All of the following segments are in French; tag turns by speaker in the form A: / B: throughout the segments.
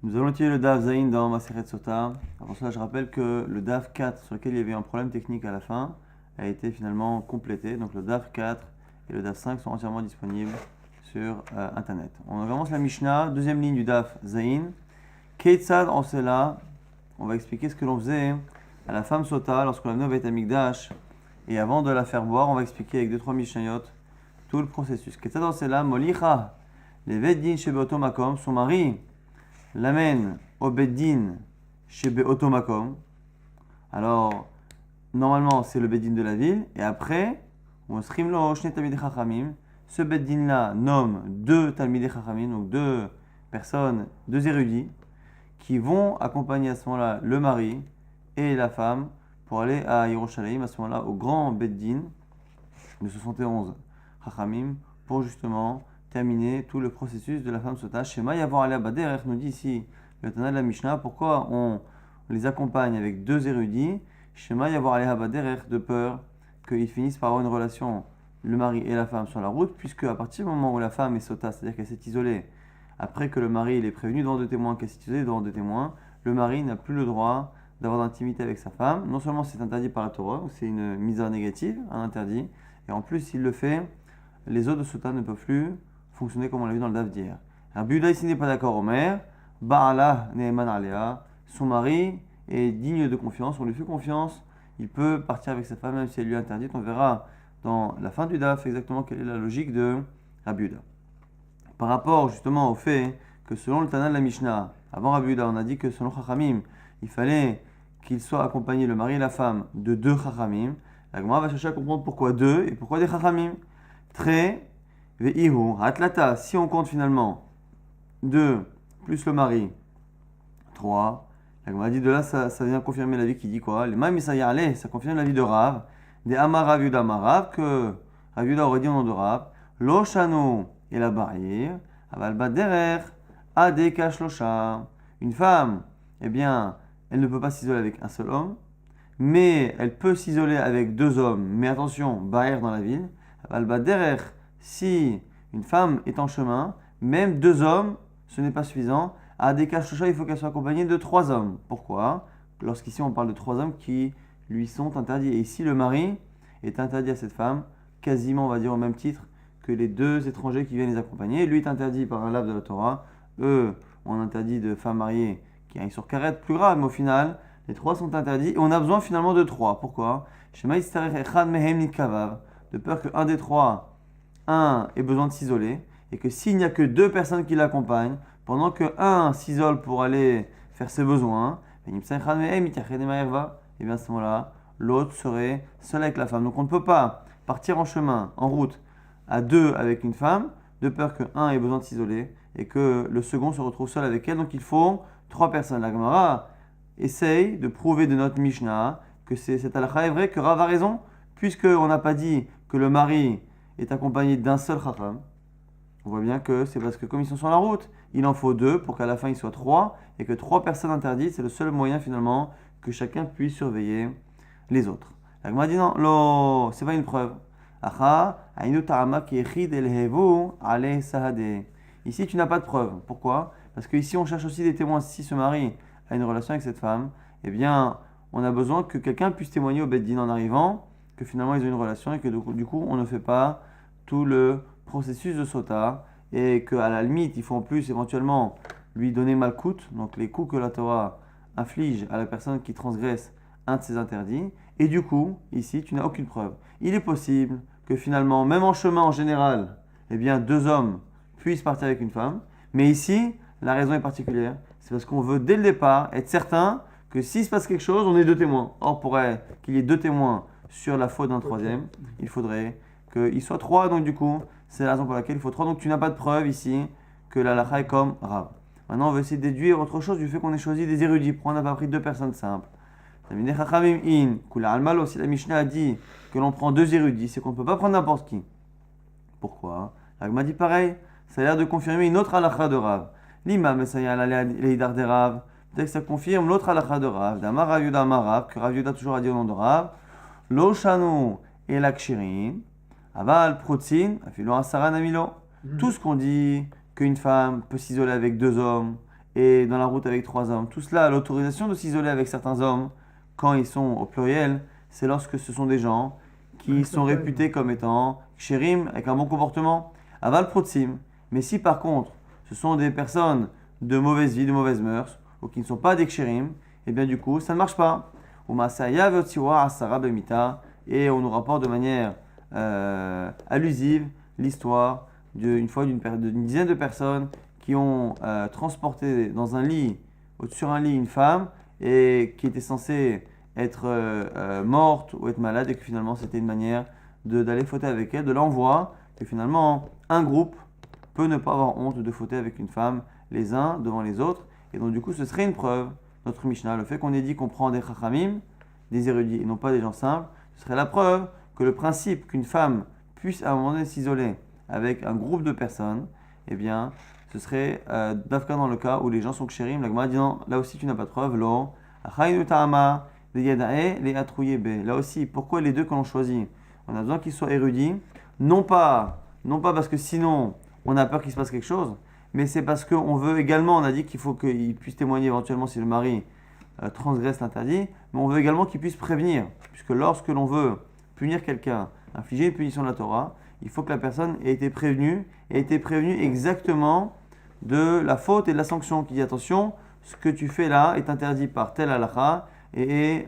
A: Nous allons étudier le DAF Zayin dans Maseret Sota. Avant cela, je rappelle que le DAF 4, sur lequel il y avait un problème technique à la fin, a été finalement complété. Donc le DAF 4 et le DAF 5 sont entièrement disponibles sur Internet. On commence la Mishnah, deuxième ligne du DAF Zayin. Keitzad en cela, on va expliquer ce que l'on faisait à la femme Sota lorsqu'on l'a venue à Beit Hamikdash. Et avant de la faire boire, on va expliquer avec 2-3 Mishnayot tout le processus. Keitzad en cela, Molicha, les Veddin chez Beoto Makom, son mari l'amène au Beddin chez Beoto Makom. Alors, normalement, c'est le Beddin de la ville. Et après, on srimlo shne talmidei chachamim. Ce Beddin-là nomme deux talmidei chachamim, donc deux personnes, deux érudits, qui vont accompagner à ce moment-là le mari et la femme pour aller à Yerushalayim, à ce moment-là, au grand Beddin de 71 chachamim, pour justement terminer tout le processus de la femme sota. Shema Yavar Alea Baderech nous dit ici le Tana de la Mishnah, pourquoi on les accompagne avec deux érudits. Shema Yavar Alea Baderech, de peur qu'ils finissent par avoir une relation, le mari et la femme, sur la route, puisque à partir du moment où la femme est sota, c'est-à-dire qu'elle s'est isolée, après que le mari il est prévenu devant deux témoins, qu'elle s'est isolée devant deux témoins, le mari n'a plus le droit d'avoir d'intimité avec sa femme. Non seulement c'est interdit par la Torah, c'est une misère négative, un interdit, et en plus s'il le fait, les autres de sota ne peuvent plus fonctionner comme on l'a vu dans le DAF d'hier. Rabbi Yehuda ici n'est pas d'accord, Omer. Ba'ala ne'eman alea. Son mari est digne de confiance, on lui fait confiance, il peut partir avec sa femme même si elle lui est interdite. On verra dans la fin du DAF exactement quelle est la logique de Rabbi Yehuda. Par rapport justement au fait que selon le Tana de la Mishnah, avant Rabbi Yehuda, on a dit que selon Chachamim, il fallait qu'il soit accompagné, le mari et la femme, de deux Chachamim. La Gemara va chercher à comprendre pourquoi deux et pourquoi des Chachamim. Très Ve'ihu, Atlata, si on compte finalement 2 plus le mari, 3, la Gemara dit de là, ça vient confirmer l'avis qui dit quoi? Les Maïm Isayale, ça confirme l'avis de Rav, des Amar Rav Yehuda Marav, que Rav Yehuda aurait dit au nom de Rav, Loshano et la barrière, Aval Baderer, Adeka Shlosha. Une femme, eh bien, elle ne peut pas s'isoler avec un seul homme, mais elle peut s'isoler avec deux hommes, mais attention, barrière dans la ville, Aval Baderer. Si une femme est en chemin, même deux hommes, ce n'est pas suffisant. À des cas choucha, il faut qu'elle soit accompagnée de trois hommes. Pourquoi? Lorsqu'ici on parle de trois hommes qui lui sont interdits. Et ici le mari est interdit à cette femme, quasiment on va dire au même titre que les deux étrangers qui viennent les accompagner. Lui est interdit par un lave de la Torah. Eux ont interdit de femmes mariées qui aillent sur carrette, plus grave, mais au final, les trois sont interdits. Et on a besoin finalement de trois. Pourquoi? De peur qu'un des trois ait besoin de s'isoler, et que s'il n'y a que deux personnes qui l'accompagnent, pendant que un s'isole pour aller faire ses besoins, et bien à ce moment-là, l'autre serait seul avec la femme. Donc on ne peut pas partir en chemin, en route, à deux avec une femme, de peur que un ait besoin de s'isoler, et que le second se retrouve seul avec elle. Donc il faut trois personnes. La Gemara essaye de prouver de notre Mishnah que cette halakha est vrai, que Rav a raison, puisqu'on n'a pas dit que le mari est accompagné d'un seul chacham. On voit bien que c'est parce que comme ils sont sur la route, il en faut deux pour qu'à la fin il soit trois, et que trois personnes interdites, c'est le seul moyen finalement que chacun puisse surveiller les autres. La Gemara dit non, lo, c'est pas une preuve. Ici tu n'as pas de preuve. Pourquoi? Parce que ici on cherche aussi des témoins. Si ce mari a une relation avec cette femme, eh bien on a besoin que quelqu'un puisse témoigner au Beddin en arrivant que finalement ils ont une relation et que du coup on ne fait pas tout le processus de sota et qu'à la limite il faut en plus éventuellement lui donner malkout, donc les coups que la Torah inflige à la personne qui transgresse un de ses interdits, et du coup ici tu n'as aucune preuve. Il est possible que finalement même en chemin en général, eh bien deux hommes puissent partir avec une femme, mais ici la raison est particulière, c'est parce qu'on veut dès le départ être certain que s'il se passe quelque chose on ait deux témoins. Or pour qu'il y ait deux témoins sur la faute d'un troisième, il faudrait qu'il soit trois, donc du coup, c'est la raison pour laquelle il faut trois. Donc tu n'as pas de preuve ici que la halakha est comme Rav. Maintenant, on veut essayer de déduire autre chose du fait qu'on ait choisi des érudits. Pourquoi on n'a pas pris deux personnes simples? Si la Mishnah a dit que l'on prend deux érudits, c'est qu'on ne peut pas prendre n'importe qui. Pourquoi? La Gemara dit pareil, ça a l'air de confirmer une autre halakha de Rav. L'imam essaya l'eidar de Rav. Peut-être que ça confirme l'autre halakha de Rav. D'Amar Rav Yehuda Amar Rav, que Rav Yehuda toujours a dit au nom de Rav. Loshanu et l'akshirin, aval proutsin, afilo asara namilo. Tout ce qu'on dit qu'une femme peut s'isoler avec deux hommes et dans la route avec 3 hommes. Tout cela a l'autorisation de s'isoler avec certains hommes quand ils sont au pluriel. C'est lorsque ce sont des gens qui sont réputés comme étant kshérim, avec un bon comportement, aval protsim. Mais si par contre, ce sont des personnes de mauvaise vie, de mauvaise mœurs, ou qui ne sont pas des kshérim, et bien du coup, ça ne marche pas. Et on nous rapporte de manière allusive l'histoire d'une fois d'une dizaine de personnes qui ont transporté dans un lit, sur un lit, une femme et qui était censée être morte ou être malade et que finalement c'était une manière d'aller fauter avec elle. De là on voit que finalement un groupe peut ne pas avoir honte de fauter avec une femme les uns devant les autres et donc du coup ce serait une preuve, notre Mishnah, le fait qu'on ait dit qu'on prend des chachamim, des érudits et non pas des gens simples, ce serait la preuve que le principe qu'une femme puisse à un moment donné s'isoler avec un groupe de personnes, eh bien, ce serait d'Afka dans le cas où les gens sont kshérim. La Gemara dit non, là aussi tu n'as pas de preuve. Lo, là aussi, pourquoi les deux que l'on choisit? On a besoin qu'ils soient érudits, non pas parce que sinon on a peur qu'il se passe quelque chose, mais c'est parce qu'on veut également, on a dit qu'il faut qu'ils puissent témoigner éventuellement si le mari transgresse l'interdit, mais on veut également qu'ils puissent prévenir, puisque lorsque l'on veut punir quelqu'un, infliger une punition de la Torah, il faut que la personne ait été prévenue exactement de la faute et de la sanction, qui dit attention, ce que tu fais là est interdit par tel halakha et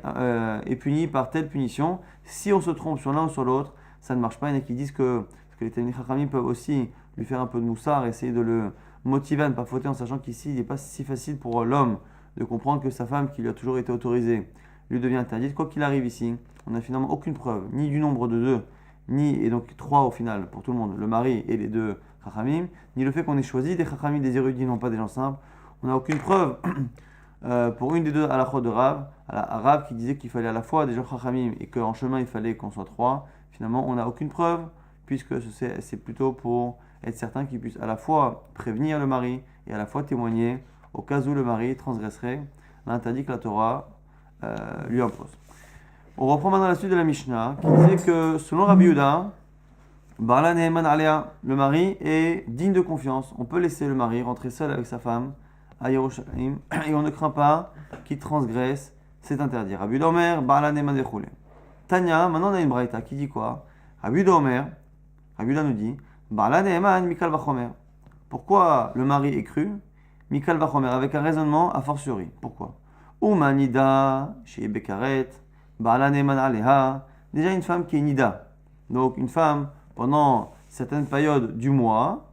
A: est puni par telle punition. Si on se trompe sur l'un ou sur l'autre, ça ne marche pas. Il y en a qui disent parce que les Talmidei Chachamim peuvent aussi lui faire un peu de moussard, essayer de le motiver à ne pas fauter en sachant qu'ici il n'est pas si facile pour l'homme de comprendre que sa femme qui lui a toujours été autorisée lui devient interdite. Quoi qu'il arrive ici, on n'a finalement aucune preuve, ni du nombre de deux, et donc 3 au final pour tout le monde, le mari et les deux chachamim, ni le fait qu'on ait choisi des chachamim, des érudits, non pas des gens simples. On n'a aucune preuve pour une des deux halachot de Rav, Rav qui disait qu'il fallait à la fois des gens chachamim et qu'en chemin il fallait qu'on soit 3. Finalement, on n'a aucune preuve puisque c'est plutôt pour être certain qu'il puisse à la fois prévenir le mari et à la fois témoigner au cas où le mari transgresserait l'interdit que la Torah lui impose. On reprend maintenant la suite de la Mishnah qui disait que selon Rabbi Yehuda, Barla Neheman Alea, le mari est digne de confiance. On peut laisser le mari rentrer seul avec sa femme à Yerushalayim et on ne craint pas qu'il transgresse cet interdit. Rabbi Yehuda Omer, Barla Neheman Dechule. Tanya, maintenant on a une braïta qui dit quoi? Rabbi Yehuda Omer, Rabbi Yehuda nous dit Barla Neheman Mikal Vachomer. Pourquoi le mari est cru? Mikal Vachomer, avec un raisonnement a fortiori. Pourquoi? Umanida, chez Bekaret. Déjà une femme qui est nida. Donc une femme, pendant certaines périodes du mois,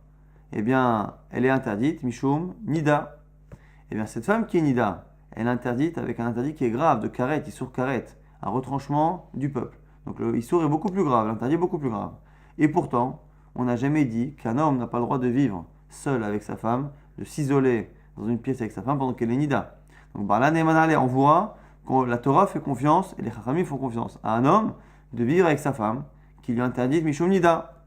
A: eh bien, elle est interdite, mishum, nida. Eh bien, cette femme qui est nida, elle est interdite avec un interdit qui est grave, de karet, issour karet, un retranchement du peuple. Donc le issour est beaucoup plus grave, l'interdit est beaucoup plus grave. Et pourtant, on n'a jamais dit qu'un homme n'a pas le droit de vivre seul avec sa femme, de s'isoler dans une pièce avec sa femme pendant qu'elle est nida. Donc, on voit la Torah fait confiance et les Chachamim font confiance à un homme de vivre avec sa femme qui lui interdit Mishum Nida.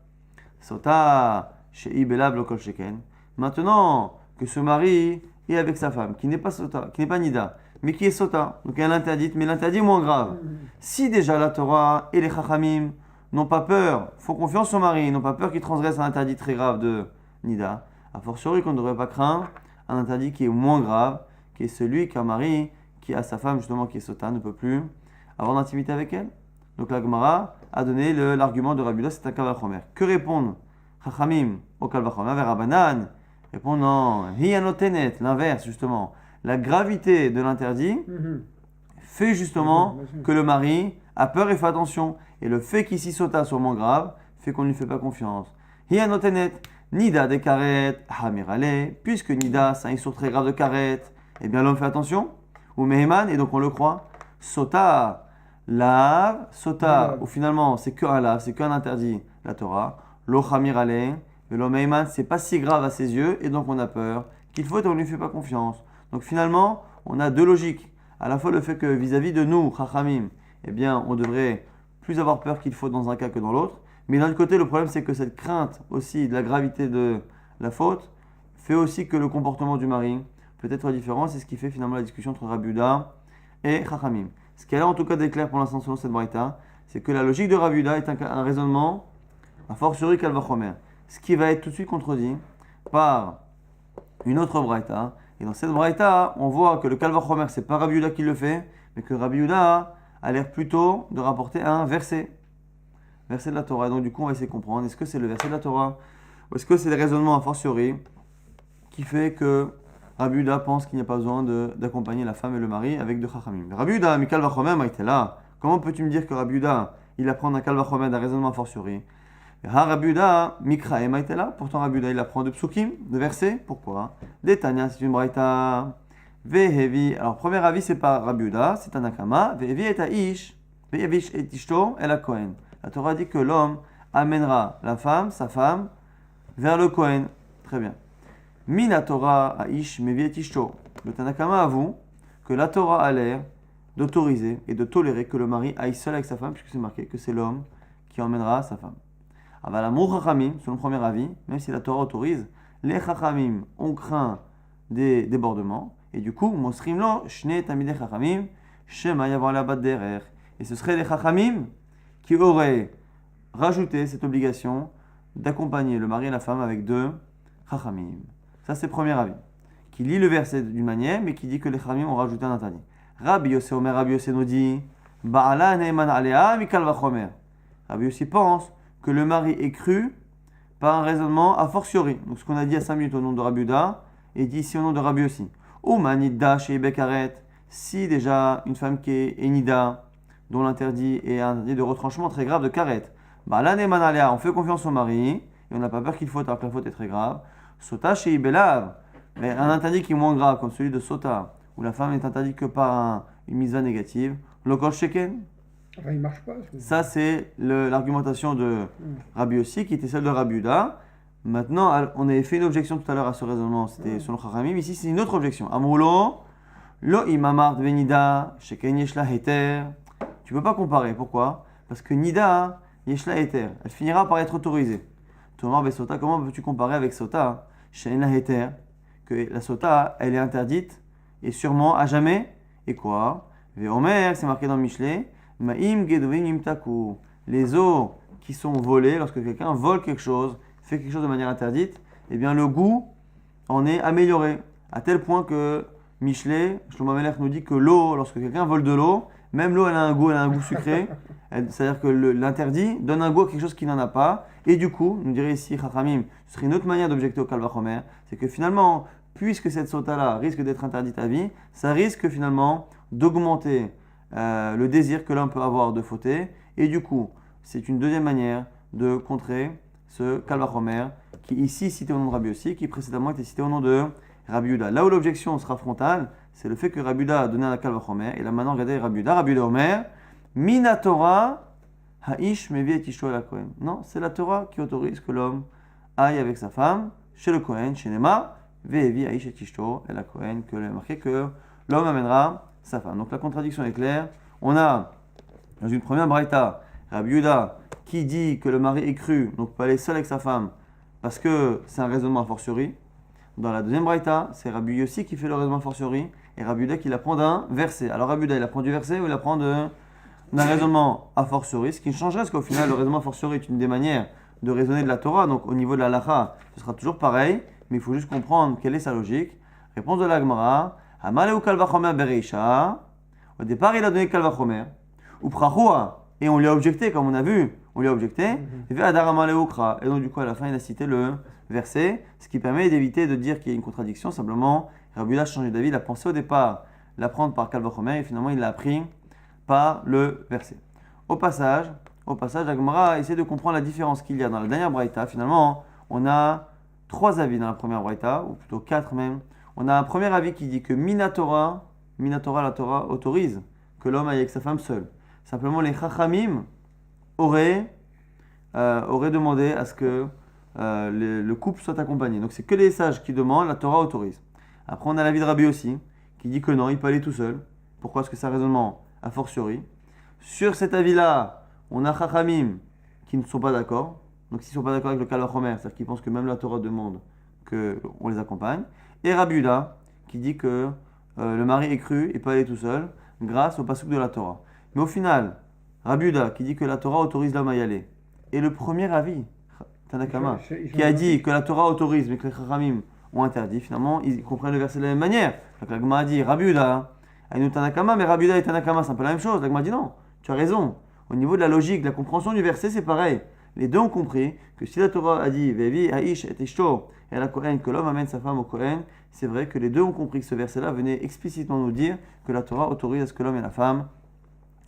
A: Sota Shei Belav Lokol Sheken. Maintenant que ce mari est avec sa femme qui n'est pas Sota, qui n'est pas Nida, mais qui est Sota, donc elle interdite, mais l'interdit est moins grave. Si déjà la Torah et les Chachamim n'ont pas peur, font confiance au mari, n'ont pas peur qu'il transgresse un interdit très grave de Nida, a fortiori qu'on ne devrait pas craindre un interdit qui est moins grave, qui est celui qu'un mari qui a sa femme justement qui est sota, ne peut plus avoir d'intimité avec elle. Donc la Gemara a donné l'argument de Rabbi Yehuda, c'est un kalvachomer. Que répondent Chachamim au kalvachomer vers Rabbanan? Répondent non, hiyanotenet, l'inverse justement. La gravité de l'interdit fait justement que le mari a peur et fait attention. Et le fait qu'ici sota soit moins grave fait qu'on ne lui fait pas confiance. Hiyanotenet, nida de karet, hamirale, puisque nida c'est un issour très grave de karet, eh bien l'homme fait attention. Ou meheman, et donc on le croit. Sota, lave, sota, ou finalement c'est qu'un lave, c'est qu'un interdit, la Torah. Lo chamir ale, mais lo meheman, c'est pas si grave à ses yeux, et donc on a peur qu'il faut et on ne lui fait pas confiance. Donc finalement, on a deux logiques. À la fois le fait que vis-à-vis de nous, chachamim, eh bien on devrait plus avoir peur qu'il faut dans un cas que dans l'autre. Mais d'un autre côté, le problème c'est que cette crainte aussi de la gravité de la faute fait aussi que le comportement du mari peut être différent. C'est ce qui fait finalement la discussion entre Rabbi Yehuda et Chachamim. Ce qui est là en tout cas d'éclair pour l'instant selon cette braïta, c'est que la logique de Rabbi Yehuda est un raisonnement a fortiori Kal Vachomer. Ce qui va être tout de suite contredit par une autre braïta, Et dans cette braïta, on voit que le Kal Vachomer, c'est pas Rabbi Yehuda qui le fait, mais que Rabbi Yehuda a l'air plutôt de rapporter un verset de la Torah. Donc du coup, on va essayer de comprendre, est-ce que c'est le verset de la Torah ou est-ce que c'est le raisonnement a fortiori qui fait que Rabbi Yehuda pense qu'il n'y a pas besoin d'accompagner la femme et le mari avec de Chachamim. Rabbi Yehuda, mi Kal Vachomer, était là. Comment peux-tu me dire que Rabbi Yehuda, il apprend d'un Kal Vachomer, d'un raisonnement a fortiori? Rabbi Yehuda, Mikraem était là. Pourtant, Rabbi Yehuda, il apprend de psukim, de versets. Pourquoi? Détania, c'est une braïta. Vehevi. Alors, premier avis, c'est pas Rabbi Yehuda, c'est un Akama. Vehevi est Aish. Vehevish et Ishto et la Kohen. La Torah dit que l'homme amènera la femme, sa femme, vers le Kohen. Très bien. Mina Torah Aish Mevi et Ishto. Le Tanakama avoue que la Torah a l'air d'autoriser et de tolérer que le mari aille seul avec sa femme, puisque c'est marqué que c'est l'homme qui emmènera sa femme. Aval Amur Chachamim, selon le premier avis, même si la Torah autorise, les Chachamim ont craint des débordements, et du coup, Mosrim lo, Shne Tamidei Chachamim, Shema Yavar Labat Derer. Et ce serait les Chachamim qui auraient rajouté cette obligation d'accompagner le mari et la femme avec deux Chachamim. Ça, c'est le premier avis, qui lit le verset d'une manière, mais qui dit que les Chachamim ont rajouté un interdit. Rabbi Yossi Omer, Rabbi Yossi nous dit, Ba'ala Ne'eman Alea Mikal Vachomer. Rabbi Yossi pense que le mari est cru par un raisonnement a fortiori. Donc ce qu'on a dit à 5 minutes au nom de Rabbi Yehuda est dit ici au nom de Rabbi Yossi. Ou manida chez Bekaret, si déjà une femme qui est enida, dont l'interdit est un interdit de retranchement très grave de karet, bah là on fait confiance au mari et on n'a pas peur qu'il faute alors que la faute est très grave. Sota chez Ibelav, mais un interdit qui est moins grave comme celui de Sota, où la femme est interdite que par une mise négative, lokol sheken.
B: Enfin, il marche pas.
A: Ça, c'est l'argumentation de Rabbi Yossi, qui était celle de Rabbi Yehuda. Maintenant, on avait fait une objection tout à l'heure à ce raisonnement, c'était selon Chachamim. Ici, c'est une autre objection. Amroulo, lo imamart venida, sheken yeshla heter. Tu peux pas comparer. Pourquoi? Parce que nida, yeshla heter, elle finira par être autorisée. Tomar besota, comment peux-tu comparer avec sota, sheken la heter, que la sota, elle est interdite, et sûrement à jamais. Et quoi? Veomer, c'est marqué dans Michelet. Ma'im gedovim imtaku. Les eaux qui sont volées, lorsque quelqu'un vole quelque chose, fait quelque chose de manière interdite, eh bien le goût en est amélioré. À tel point que Michelet, Shlomo Amelech nous dit que l'eau, lorsque quelqu'un vole de l'eau, même l'eau elle a un goût sucré. C'est-à-dire que l'interdit donne un goût à quelque chose qui n'en a pas. Et du coup, nous dirait ici Chachamim, ce serait une autre manière d'objecter au Kal Vachomer, c'est que finalement, puisque cette sota-là risque d'être interdite à vie, ça risque finalement d'augmenter le désir que l'homme peut avoir de fauter, et du coup, c'est une deuxième manière de contrer ce Kal Vachomer, qui ici cité au nom de Rabbi Yossi, qui précédemment était cité au nom de Rabbi Yehuda. Là où l'objection sera frontale, c'est le fait que Rabbi Yehuda a donné un Kal Vachomer, et là maintenant regardez Rabbi Yehuda Omer, Mina Torah, Ha'ish mevi et ishto la Kohen. Non, c'est la Torah qui autorise que l'homme aille avec sa femme chez le Kohen, chez Nema, ve'evi Ha'ish et ishto la Kohen, que l'on a marqué que l'homme amènera sa femme. Donc la contradiction est claire. On a dans une première braïta Rabbi Yehuda qui dit que le mari est cru, donc peut aller seul avec sa femme parce que c'est un raisonnement a fortiori. Dans la deuxième braïta, c'est Rabbi Yossi qui fait le raisonnement a fortiori et Rabbi Yehuda qui l'apprend d'un verset. Alors Rabbi Yehuda il apprend du verset ou il apprend d'un raisonnement a fortiori, ce qui ne changerait parce qu'au final le raisonnement a fortiori est une des manières de raisonner de la Torah. Donc au niveau de la halakha, ce sera toujours pareil, mais il faut juste comprendre quelle est sa logique. Réponse de la Gemara. Amaleu Kal Vachomer bereisha. Au départ, il a donné Kal Vachomer. Ou prachua. Et on lui a objecté, comme on a vu. On lui a objecté. Et donc, du coup, à la fin, il a cité le verset. Ce qui permet d'éviter de dire qu'il y a une contradiction. Simplement, Rabbi Yehuda a changé d'avis. Il a pensé au départ l'apprendre par Kal Vachomer. Et finalement, il l'a appris par le verset. Au passage, la Gemara a essayé de comprendre la différence qu'il y a dans la dernière braïta. Finalement, on a 3 avis dans la première braïta, ou plutôt 4 même. On a un premier avis qui dit que Minatora, la Torah autorise que l'homme aille avec sa femme seule. Simplement, les Chachamim auraient demandé à ce que le couple soit accompagné. Donc, c'est que les sages qui demandent, la Torah autorise. Après, on a l'avis de Rabbi aussi, qui dit que non, il peut aller tout seul. Pourquoi? Parce que c'est un raisonnement a fortiori. Sur cet avis-là, on a Chachamim qui ne sont pas d'accord. Donc, s'ils ne sont pas d'accord avec le Kal Vachomer, c'est-à-dire qu'ils pensent que même la Torah demande qu'on les accompagne. Et Rabbi Yehuda qui dit que le mari est cru et peut aller tout seul grâce au pasuk de la Torah. Mais au final, Rabbi Yehuda qui dit que la Torah autorise l'homme à y aller. Et le premier avis, Tanakama, qui a dit que la Torah autorise mais que les Chachamim ont interdit, finalement, ils comprennent le verset de la même manière. Donc la Gemara dit Rabbi Yehuda, Aïnou Tanakama, mais Rabbi Yehuda et Tanakama, c'est un peu la même chose. La Gemara dit non, tu as raison. Au niveau de la logique, de la compréhension du verset, c'est pareil. Les deux ont compris que si la Torah a dit Vevi Aish et Ishto et la Kohen, que l'homme amène sa femme au Kohen, c'est vrai que les deux ont compris que ce verset-là venait explicitement nous dire que la Torah autorise à ce que l'homme et la femme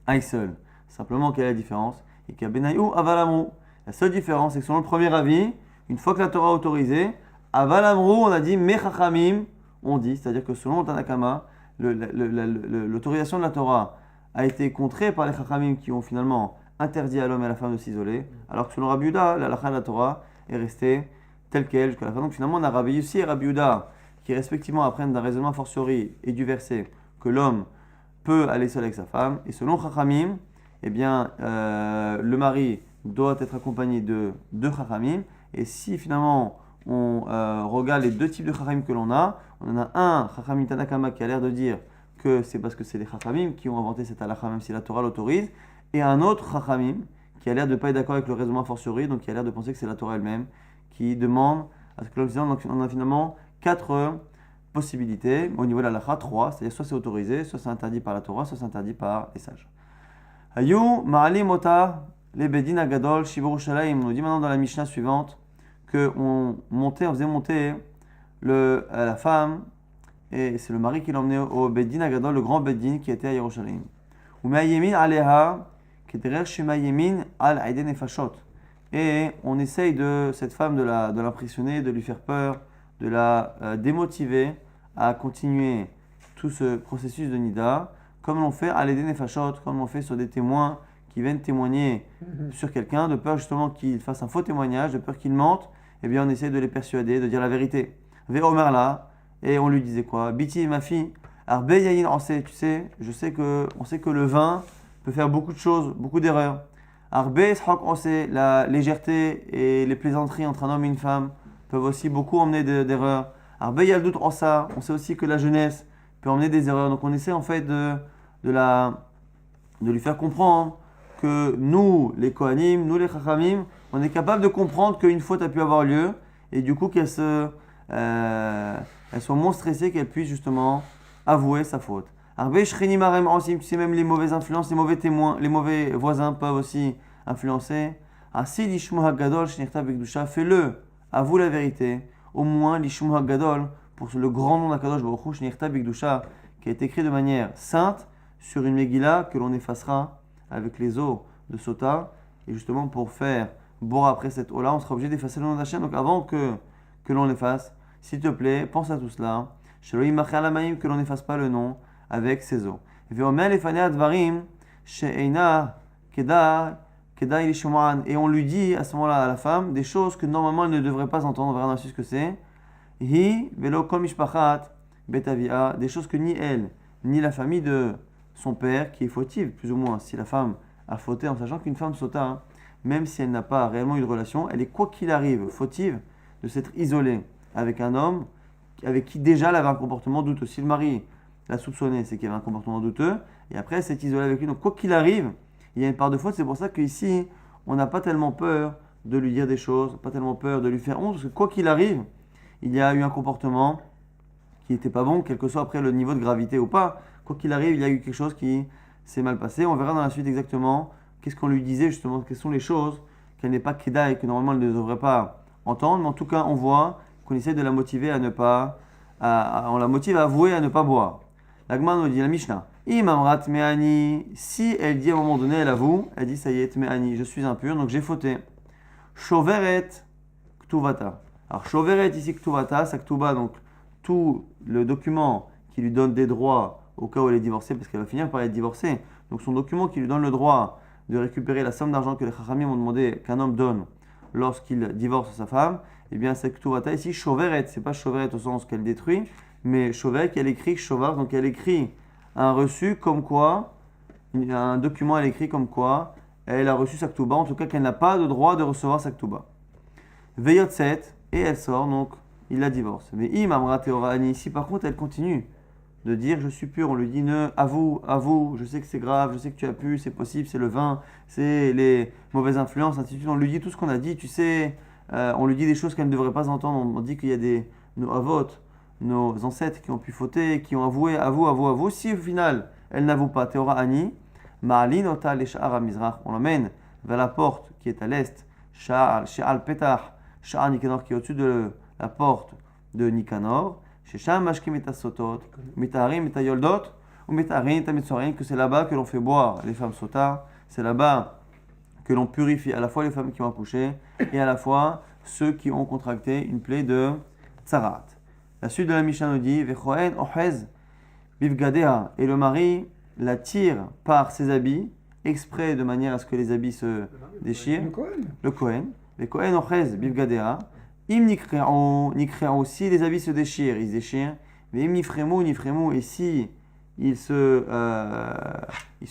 A: aillent seuls. Simplement, quelle est la différence? Et qu'il y a Benayou Avalamrou. La seule différence, c'est que selon le premier avis, une fois que la Torah a autorisé, Avalamrou, on a dit Mechachamim, on dit, c'est-à-dire que selon le Tanakama, l'autorisation de la Torah a été contrée par les Chachamim qui ont finalement interdit à l'homme et à la femme de s'isoler, alors que selon Rabbi Yehuda, la halakha de la Torah est restée telle qu'elle jusqu'à la fin. Donc finalement, on a Rabbi Yossi et Rabbi Yehuda qui respectivement apprennent d'un raisonnement fortiori et du verset que l'homme peut aller seul avec sa femme. Et selon Chachamim, eh bien, le mari doit être accompagné de deux Chachamim. Et si finalement on regarde les deux types de Chachamim que l'on a, on en a un Chachamim Tanakama qui a l'air de dire que c'est parce que c'est les Chachamim qui ont inventé cette halakha même si la Torah l'autorise, et un autre Chachamim qui a l'air de ne pas être d'accord avec le raisonnement fortiori, donc qui a l'air de penser que c'est la Torah elle-même qui demande à ce que l'on dise. Donc on a finalement 4 possibilités, au niveau de la halakha 3, c'est-à-dire soit c'est autorisé, soit c'est interdit par la Torah, soit c'est interdit par les sages. Hayu Ma'alim Ota le Bedin Agadol Shibur Shalayim, on nous dit maintenant dans la Mishnah suivante qu'on faisait monter la femme, et c'est le mari qui l'emmenait au Bedin Agadol, le grand Bedin qui était à Yerushalayim. Ou Ma'ayemin Aleha Kederer Shemayemin Al Aiden Nefashot. Et on essaye de cette femme de l'impressionner, de lui faire peur, de la démotiver à continuer tout ce processus de Nida, comme l'on fait à l'Aiden Nefashot, comme l'on fait sur des témoins qui viennent témoigner sur quelqu'un, de peur justement qu'il fasse un faux témoignage, de peur qu'il mente. Eh bien on essaie de les persuader, de dire la vérité. Ve'omer là, et on lui disait quoi? Biti, ma fille, Arbe Yayin, on sait que le vin peut faire beaucoup de choses, beaucoup d'erreurs. Arbe Shok, on sait, la légèreté et les plaisanteries entre un homme et une femme peuvent aussi beaucoup emmener d'erreurs. Arbe Yaldout, on sait aussi que la jeunesse peut emmener des erreurs. Donc on essaie en fait de lui faire comprendre que nous, les Kohanim, nous les Chachamim, on est capable de comprendre qu'une faute a pu avoir lieu et du coup qu'elle soit moins stressée, qu'elle puisse justement avouer sa faute. Tu sais, même les mauvaises influences, les mauvais témoins, les mauvais voisins peuvent aussi influencer. Fais-le, avoue la vérité. Au moins, l'Ishmu Hagadol, pour le grand nom d'Akadosh Baruch Hu, Shnirta Bigdusha, qui a été écrit de manière sainte sur une Megillah que l'on effacera avec les eaux de Sota. Et justement, pour faire boire après cette eau-là, on sera obligé d'effacer le nom d'Hachem. Donc avant que l'on l'efface, s'il te plaît, pense à tout cela. Que l'on n'efface pas le nom avec ces eaux. Et on lui dit à ce moment-là à la femme des choses que normalement elle ne devrait pas entendre. On verra dans la suite ce que c'est. Des choses que ni elle, ni la famille de son père, qui est fautive, plus ou moins, si la femme a fauté, en sachant qu'une femme sauta, même si elle n'a pas réellement eu de relation, elle est quoi qu'il arrive fautive de s'être isolée avec un homme avec qui déjà elle avait un comportement douteux. Si le mari l'a soupçonné, c'est qu'il y avait un comportement douteux, et après elle s'est isolée avec lui. Donc quoi qu'il arrive, il y a une part de faute. C'est pour ça qu'ici, on n'a pas tellement peur de lui dire des choses, pas tellement peur de lui faire honte, parce que quoi qu'il arrive, il y a eu un comportement qui n'était pas bon, quel que soit après le niveau de gravité ou pas. Quoi qu'il arrive, il y a eu quelque chose qui s'est mal passé. On verra dans la suite exactement qu'est-ce qu'on lui disait justement, quelles sont les choses qu'elle n'est pas Keda et que normalement elle ne devrait pas entendre. Mais en tout cas, on voit qu'on essaie de la motiver à ne pas, on la motive à avouer à ne pas boire. La Gemara nous dit, la Mishnah, Imamrat me'ani, si elle dit à un moment donné, elle avoue, elle dit ça y est, me'ani, je suis impur, donc j'ai fauté. Shoveret ktuvata. Alors Shoveret ici ktuvata, sa ktuba, donc tout le document qui lui donne des droits au cas où elle est divorcée, parce qu'elle va finir par être divorcée. Donc son document qui lui donne le droit de récupérer la somme d'argent que les Chachamim ont demandé qu'un homme donne lorsqu'il divorce sa femme, eh bien c'est ktuvata ici, Shoveret, c'est pas Shoveret au sens qu'elle détruit, mais Shoveret, elle écrit Shovar, donc elle écrit un reçu comme quoi, un document elle écrit comme quoi elle a reçu sa ktuba, en tout cas qu'elle n'a pas de droit de recevoir sa ktuba. Veyotset, et elle sort, donc il la divorce. Mais imamra teorani, si par contre elle continue de dire je suis pur, on lui dit avoue, je sais que c'est grave, je sais que tu as pu, c'est possible, c'est le vin, c'est les mauvaises influences, ainsi de suite. On lui dit tout ce qu'on a dit, tu sais, on lui dit des choses qu'elle ne devrait pas entendre, on dit qu'il y a des nos avot, nos ancêtres qui ont pu fauter, qui ont avoué, si au final elles n'avouent pas, Théora Ani, Ma'alin Ota Lesha'ar Mizrach, on l'emmène vers la porte qui est à l'est, She'al Petach, Sha'ar Nikanor qui est au-dessus de la porte de Nikanor, Shesham Mashkim et Sotot, Mitaharim et Yoldot, ou Mitaharim et Mitsorim, que c'est là-bas que l'on fait boire les femmes sotas, c'est là-bas que l'on purifie à la fois les femmes qui ont accouché et à la fois ceux qui ont contracté une plaie de tsarat. La suite de la Mishnah nous dit Vechoen Ohez Bivgadea, et le mari la tire par ses habits, exprès de manière à ce que les habits se déchirent. Le Kohen. Le Kohen Ohez Bivgadea. Im Nikreon, si les habits se déchirent, ils se déchirent. Mais Im Nifremu, et si ils se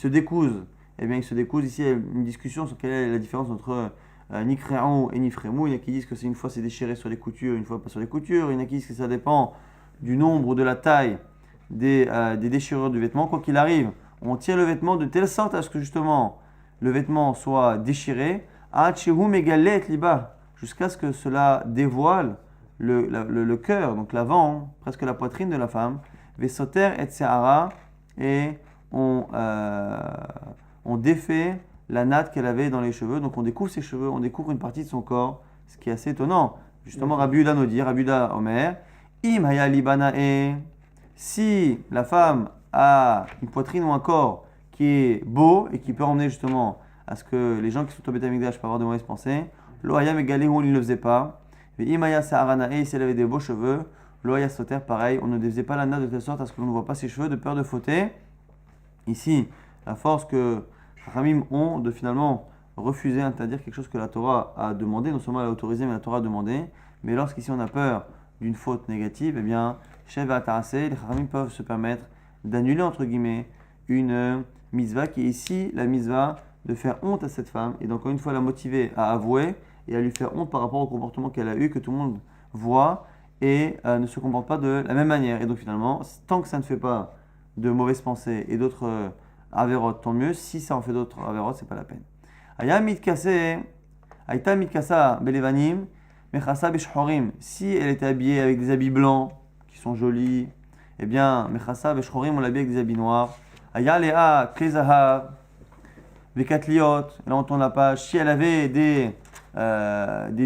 A: décousent, eh bien ils se décousent. Ici, il y a une discussion sur quelle est la différence entre Nikreon et Nifremu. Il y en a qui disent que c'est une fois c'est déchiré sur les coutures, une fois pas sur les coutures. Il y en a qui disent que ça dépend du nombre, de la taille des déchirures du vêtement. Quoi qu'il arrive, on tire le vêtement de telle sorte à ce que justement le vêtement soit déchiré, jusqu'à ce que cela dévoile le cœur, donc l'avant, presque la poitrine de la femme, Vesoter et Seara, et on défait la natte qu'elle avait dans les cheveux, donc on découvre ses cheveux, on découvre une partie de son corps, ce qui est assez étonnant. Justement, Rabbi Yehuda nous dit, Rabbi Yehuda Omer, Im haya libanae, si la femme a une poitrine ou un corps qui est beau et qui peut emmener justement à ce que les gens qui sont au Beth Amikdash peuvent avoir de mauvaises pensées, Loaya Megaléhou, il ne le faisait pas. Et Imaya Saharanae, si elle avait des beaux cheveux, Loaya Soter, pareil, on ne faisait pas la natte de telle sorte à ce que l'on ne voit pas ses cheveux de peur de fauter. Ici, la force que Ramim ont de finalement refuser, interdire quelque chose que la Torah a demandé, non seulement elle a autorisé, mais la Torah a demandé. Mais lorsqu'ici on a peur d'une faute négative, eh bien, Shev Atarase, les Ramim peuvent se permettre d'annuler entre guillemets une mitzvah qui est ici la mitzvah de faire honte à cette femme et donc encore une fois la motiver à avouer et à lui faire honte par rapport au comportement qu'elle a eu, que tout le monde voit et ne se comporte pas de la même manière. Et donc finalement, tant que ça ne fait pas de mauvaises pensées et d'autres avérotes, tant mieux. Si ça en fait d'autres avérotes, c'est pas la peine. Aya mitkase, aïta mitkasa belevanim, mechasa beshchorim. Si elle était habillée avec des habits blancs qui sont jolis, eh bien mechasa beshchorim, on l'habille avec des habits noirs. Aya lea klezahav, vekatliot. Là on tourne la page. Si elle avait des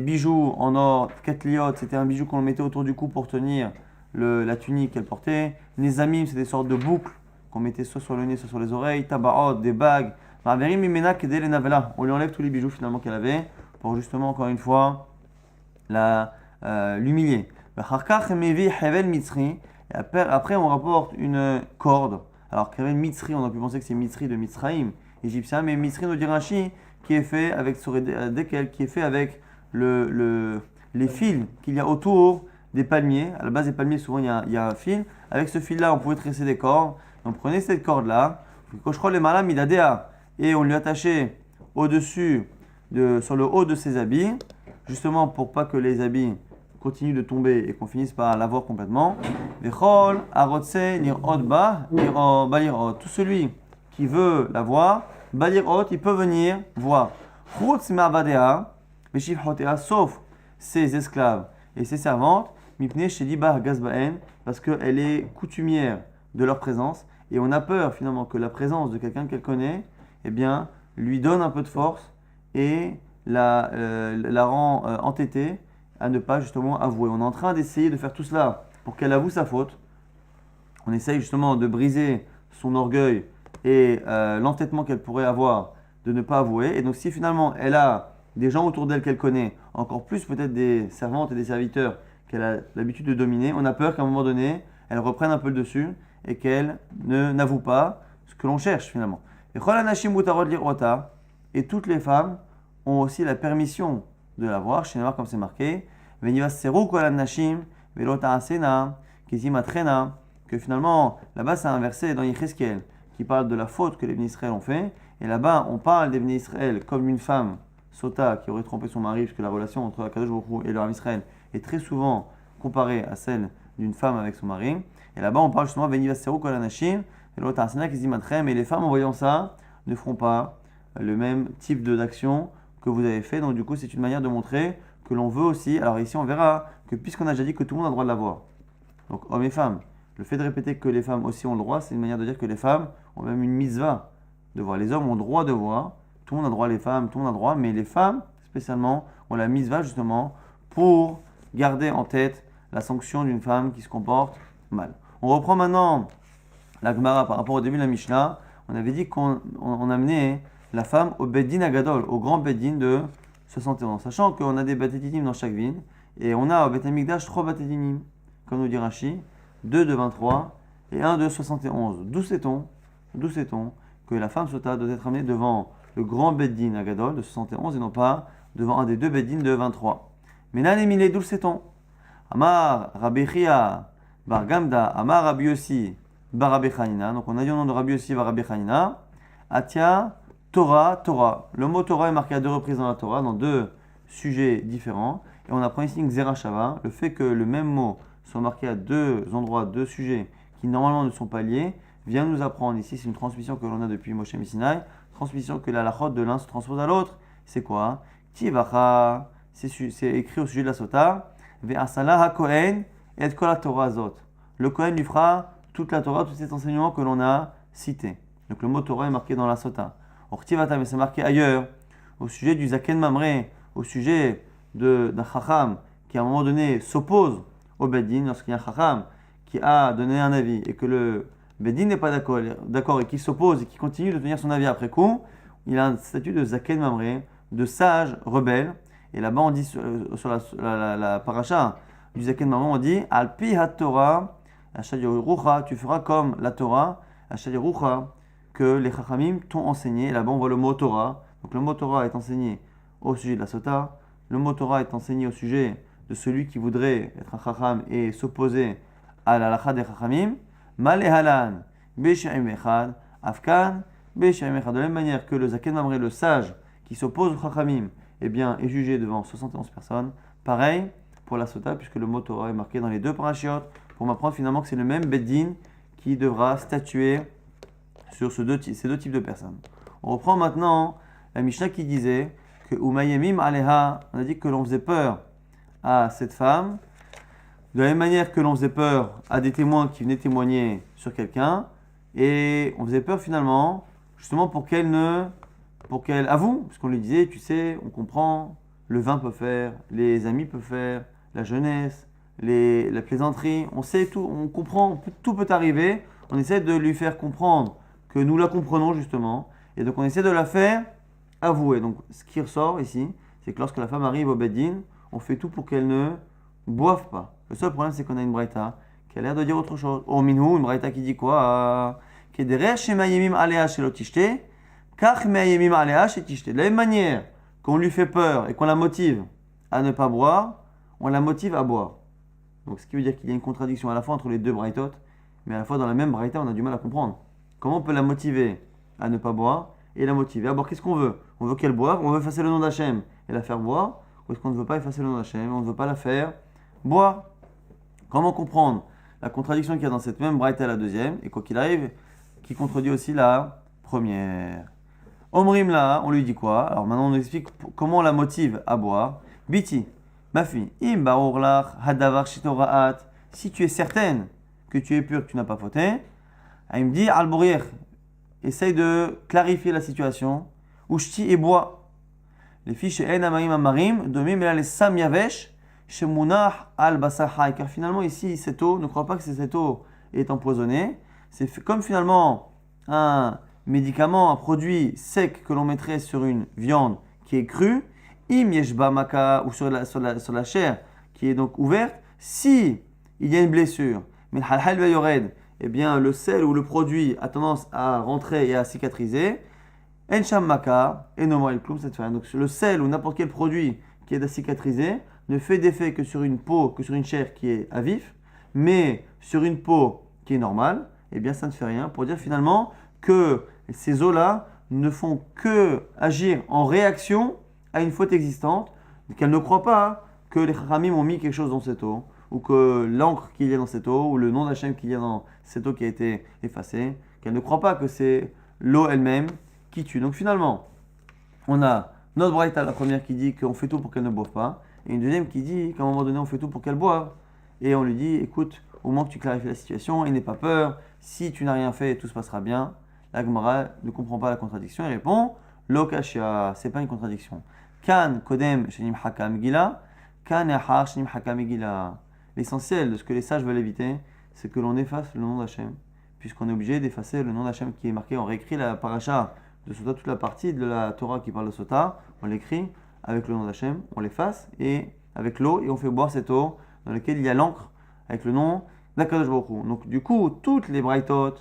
A: bijoux en or, katliot, c'était un bijou qu'on mettait autour du cou pour tenir la tunique qu'elle portait. Nezamim, c'est des sortes de boucles qu'on mettait soit sur le nez, soit sur les oreilles. Tabaot, des bagues. On lui enlève tous les bijoux finalement qu'elle avait pour justement, encore une fois, l'humilier. Et après, on rapporte une corde. Alors, Kevel Mitzri, on a pu penser que c'est Mitzri de Mitzraïm, égyptien, mais Mitzri nous dit Rashi, qui est fait avec qui est fait avec les fils qu'il y a autour des palmiers. À la base des palmiers, souvent il y a un fil. Avec ce fil-là, on pouvait tresser des cordes. On prenait cette corde-là, et on lui attachait au-dessus, sur le haut de ses habits, justement pour pas que les habits continuent de tomber et qu'on finisse par l'avoir complètement. Tout celui qui veut la voir, il peut venir voir. Sauf ses esclaves et ses servantes, parce qu'elle est coutumière de leur présence. Et on a peur finalement que la présence de quelqu'un qu'elle connaît, eh bien, lui donne un peu de force et la rend entêtée à ne pas justement avouer. On est en train d'essayer de faire tout cela pour qu'elle avoue sa faute. On essaye justement de briser son orgueil et l'entêtement qu'elle pourrait avoir de ne pas avouer. Et donc si finalement elle a des gens autour d'elle qu'elle connaît, encore plus peut-être des servantes et des serviteurs qu'elle a l'habitude de dominer, on a peur qu'à un moment donné, elle reprenne un peu le dessus et qu'elle n'avoue pas ce que l'on cherche finalement. Et toutes les femmes ont aussi la permission de la voir, chez Noir comme c'est marqué, que finalement, là-bas c'est un verset dans Yecheskel qui parle de la faute que les Bnei Israël ont fait, et là-bas on parle des Bnei Israël comme une femme sota qui aurait trompé son mari, puisque la relation entre Akadosh Baruch Hu et le Ham Israël est très souvent comparée à celle d'une femme avec son mari. Et là-bas, on parle justement et les femmes, en voyant ça, ne feront pas le même type d'action que vous avez fait. Donc, du coup, c'est une manière de montrer que l'on veut aussi. Alors ici, on verra que puisqu'on a déjà dit que tout le monde a le droit de la voir, donc hommes et femmes, le fait de répéter que les femmes aussi ont le droit, c'est une manière de dire que les femmes ont même une mitzvah de voir. Les hommes ont le droit de voir, tout le monde a le droit, les femmes, tout le monde a le droit, mais les femmes, spécialement, ont la mitzvah justement pour garder en tête la sanction d'une femme qui se comporte mal. On reprend maintenant la Gemara par rapport au début de la Mishnah. On avait dit qu'on amenait la femme au Beddin Agadol, au grand Beddin de 71. Sachant qu'on a des Batedinim dans chaque ville, et on a au Bet Amikdash 3 Batedinim, comme nous dit Rashi, 2 de 23 et 1 de 71. D'où sait-on que la femme sota doit être amenée devant le grand Beddin Agadol de 71 et non pas devant un des deux Beddin de 23. Mais là, les millets, d'où le sait-on? Amar Rabbi Chia Bar Gamda, Amar Rabbi Yossi Bar Rabbi Chanina. Donc on a dit au nom de Rabbi Yossi Bar Rabbi Chanina. Atia Torah, Torah. Le mot Torah est marqué à 2 reprises dans la Torah, dans 2 sujets différents. Et on apprend ici une Xera Shava, le fait que le même mot soit marqué à 2 endroits, 2 sujets qui normalement ne sont pas liés, vient nous apprendre ici, c'est une transmission que l'on a depuis Moshe Sinai, transmission que la halachot de l'un se transpose à l'autre. C'est quoi? Tivacha, c'est écrit au sujet de la Sota. Ve'asala ha-Kohen et kol ha-Torah azot. Le Kohen lui fera toute la Torah, tous ces enseignements que l'on a cités. Donc le mot Torah est marqué dans la Sota. Ortivata, mais c'est marqué ailleurs, au sujet du Zaken Mamre, au sujet d'un Chacham qui à un moment donné s'oppose au Beddin, lorsqu'il y a un Chacham qui a donné un avis et que le Beddin n'est pas d'accord et qui s'oppose et qui continue de tenir son avis après coup, il a un statut de Zaken Mamre, de sage rebelle. Et là-bas, on dit sur la paracha du Zaken Mamre, on dit Alpi ha-Torah, Rucha, tu feras comme la Torah, Rucha, que les Chachamim t'ont enseigné. Et là-bas, on voit le mot Torah. Donc le mot Torah est enseigné au sujet de la Sota. Le mot Torah est enseigné au sujet de celui qui voudrait être un Chacham et s'opposer à la halakha des Chachamim. Malehalan, Beshaim Echad, Afkan, Beshaim Echad. De la même manière que le Zaken Mamre, le sage qui s'oppose au Chachamim, eh bien, est jugé devant 71 personnes. Pareil pour la Sota, puisque le mot Torah est marqué dans les 2 parachiotes, pour m'apprendre finalement que c'est le même Beddin qui devra statuer sur ces deux types de personnes. On reprend maintenant la Mishnah qui disait que Umayemim Aleha, on a dit que l'on faisait peur à cette femme, de la même manière que l'on faisait peur à des témoins qui venaient témoigner sur quelqu'un, et on faisait peur finalement, justement pour qu'elle avoue, parce qu'on lui disait, tu sais, on comprend, le vin peut faire, les amis peuvent faire, la jeunesse, la plaisanterie, on sait tout, on comprend, tout peut arriver, on essaie de lui faire comprendre que nous la comprenons justement, et donc on essaie de la faire avouer. Donc ce qui ressort ici, c'est que lorsque la femme arrive au Beddin, on fait tout pour qu'elle ne boive pas. Le seul problème, c'est qu'on a une braïta qui a l'air de dire autre chose. Oh minhu, une braïta qui dit quoi? Kederer shema yemim alea shelo tishte, kach mea yemim alea shetishte. De la même manière qu'on lui fait peur et qu'on la motive à ne pas boire, on la motive à boire. Donc ce qui veut dire qu'il y a une contradiction à la fois entre les 2 braïtotes, mais à la fois dans la même braïta, on a du mal à comprendre. Comment on peut la motiver à ne pas boire et la motiver à boire? Qu'est-ce qu'on veut? On veut qu'elle boive, on veut effacer le nom d'Hachem et la faire boire, ou est-ce qu'on ne veut pas effacer le nom d'Hachem, on ne veut pas la faire boire? Comment comprendre la contradiction qu'il y a dans cette même braïta, la deuxième, et quoi qu'il arrive, qui contredit aussi la première? Omrim là, on lui dit quoi? Alors maintenant on nous explique comment on la motive à boire. Biti, ma fille, im baour lach hadavar shitoraat, si tu es certaine que tu es pure, que tu n'as pas fauté, il me dit al-bourier, essaye de clarifier la situation, ushti et bois. Les filles chez En Amarim Amarim, domim les Sam Yavesh, chez Munah al-Basahai. Car finalement, ici, cette eau, ne crois pas que cette eau est empoisonnée. C'est comme finalement un médicament, un produit sec que l'on mettrait sur une viande qui est crue, im yeshba maka, ou sur la chair qui est donc ouverte, si il y a une blessure, mais halhal veyored, eh bien le sel ou le produit a tendance à rentrer et à cicatriser. En sham maka et no il cette fois. Donc le sel ou n'importe quel produit qui est à cicatriser ne fait d'effet que sur une peau, que sur une chair qui est à vif, mais sur une peau qui est normale, eh bien ça ne fait rien. Pour dire finalement que ces eaux-là ne font que agir en réaction à une faute existante, qu'elles ne croient pas que les Chachamim ont mis quelque chose dans cette eau, ou que l'encre qu'il y a dans cette eau, ou le nom d'Hachem qu'il y a dans cette eau qui a été effacée, qu'elle ne croit pas que c'est l'eau elle-même qui tue. Donc finalement, on a notre braïta, la première, qui dit qu'on fait tout pour qu'elle ne boive pas, et une deuxième qui dit qu'à un moment donné, on fait tout pour qu'elle boive. Et on lui dit, écoute, au moins que tu clarifies la situation et n'aie pas peur, si tu n'as rien fait, tout se passera bien. La Gemara ne comprend pas la contradiction et répond, Lokashia, c'est pas une contradiction. Kan kodem shenim hakam gila, kan yahar shenim hakam gila. L'essentiel de ce que les sages veulent éviter, c'est que l'on efface le nom d'Hachem, puisqu'on est obligé d'effacer le nom d'Hachem qui est marqué. On réécrit la paracha de Sota, toute la partie de la Torah qui parle de Sota, on l'écrit avec le nom d'Hachem, on l'efface et avec l'eau et on fait boire cette eau dans laquelle il y a l'encre avec le nom d'Akadosh Baruch Hu. Donc du coup, toutes les Braithot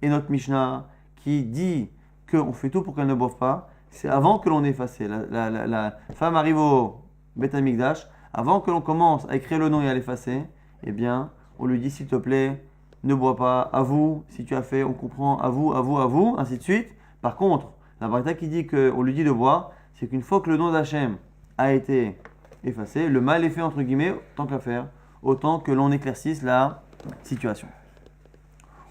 A: et notre Mishnah qui dit qu'on fait tout pour qu'elle ne boive pas, c'est avant que l'on ait effacé. La femme arrive au Beth Amikdash, avant que l'on commence à écrire le nom et à l'effacer, eh bien, on lui dit s'il te plaît, ne bois pas, avoue, si tu as fait, on comprend, avoue, ainsi de suite. Par contre, la Braïta qui dit qu'on lui dit de boire, c'est qu'une fois que le nom d'Hachem a été effacé, le mal est fait entre guillemets, tant qu'à faire, autant que l'on éclaircisse la situation.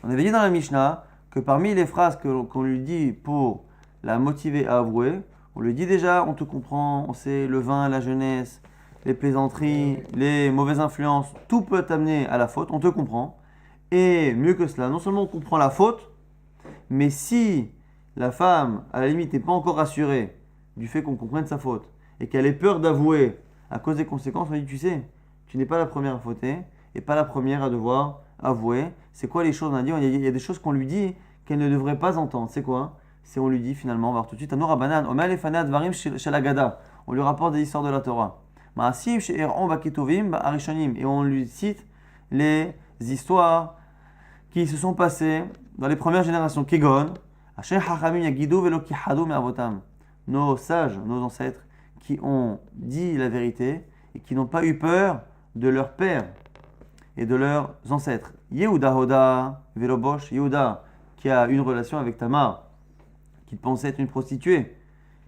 A: On avait dit dans la Mishnah que parmi les phrases qu'on lui dit pour la motiver à avouer, on lui dit déjà, on te comprend, on sait le vin, la jeunesse, les plaisanteries, les mauvaises influences, tout peut t'amener à la faute, on te comprend. Et mieux que cela, non seulement on comprend la faute, mais si la femme, à la limite, n'est pas encore rassurée du fait qu'on comprenne sa faute et qu'elle ait peur d'avouer à cause des conséquences, on dit, tu sais, tu n'es pas la première à fauter et pas la première à devoir avouer. C'est quoi les choses on a dit? Il y a des choses qu'on lui dit qu'elle ne devrait pas entendre. C'est quoi? C'est on lui dit finalement, on va voir tout de suite, Anor Rabanan, Omer Lefana Dvarim Shel Agada. On lui rapporte des histoires de la Torah. Ma'asim She'eron Baketovim Arishonim. Et on lui cite les histoires qui se sont passées dans les premières générations. Kegon, Asher Hachamim Yagidu Velo Kihadu Me'avotam. Nos sages, nos ancêtres, qui ont dit la vérité et qui n'ont pas eu peur de leur père et de leurs ancêtres. Yehuda Hoda Velobosh, Yehuda, qui a une relation avec Tamar, qui pensait être une prostituée